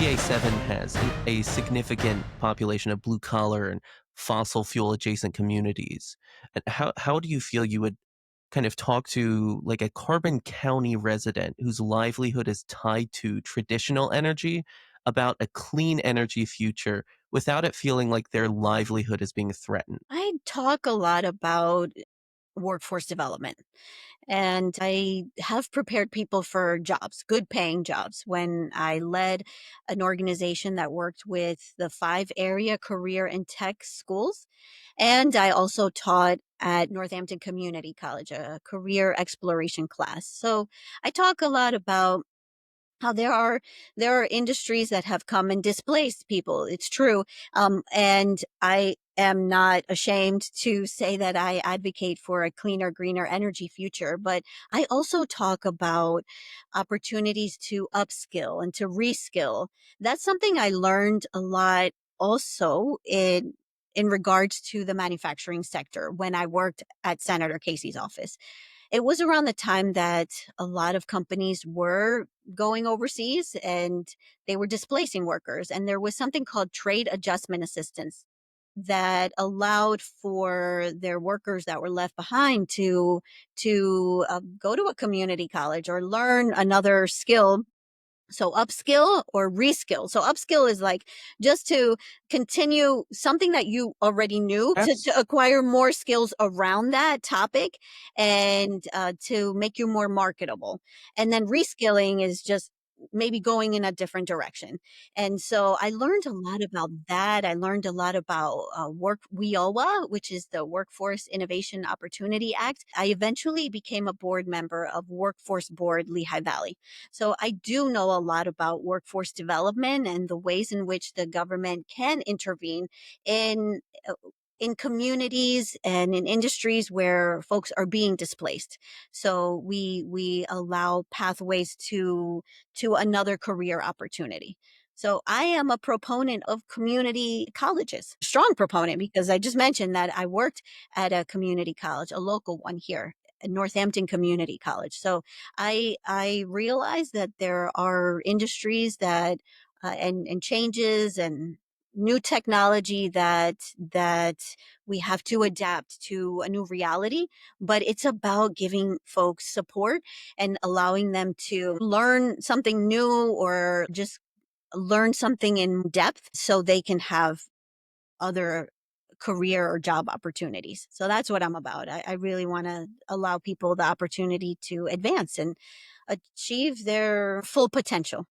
PA7 has a significant population of blue collar and fossil fuel adjacent communities. And how do you feel you would kind of talk to like a Carbon County resident whose livelihood is tied to traditional energy about a clean energy future without it feeling like their livelihood is being threatened? I talk a lot about workforce development, and I have prepared people for jobs, good paying jobs. When I led an organization that worked with the 5 area career and tech schools, and I also taught at Northampton Community College, a career exploration class. So I talk a lot about how there are industries that have come and displaced people. It's true. And I am not ashamed to say that I advocate for a cleaner, greener energy future. But I also talk about opportunities to upskill and to reskill. That's something I learned a lot also in regards to the manufacturing sector when I worked at Senator Casey's office. It was around the time that a lot of companies were going overseas and they were displacing workers. And there was something called trade adjustment assistance that allowed for their workers that were left behind to go to a community college or learn another skill, so upskill or reskill. So upskill is like just to continue something that you already knew to acquire more skills around that topic and to make you more marketable. And then reskilling is just maybe going in a different direction. And so I learned a lot about that. I learned a lot about work WIOA, which is the Workforce Innovation Opportunity Act. I eventually became a board member of Workforce Board Lehigh Valley. So I do know a lot about workforce development and the ways in which the government can intervene in uh, in communities and in industries where folks are being displaced. So we allow pathways to another career opportunity. So I am a proponent of community colleges, strong proponent, because I just mentioned that I worked at a community college, a local one here, Northampton Community College. So I realize that there are industries that and changes and new technology that we have to adapt to a new reality, but it's about giving folks support and allowing them to learn something new or just learn something in depth so they can have other career or job opportunities. So that's what I'm about. I really want to allow people the opportunity to advance and achieve their full potential.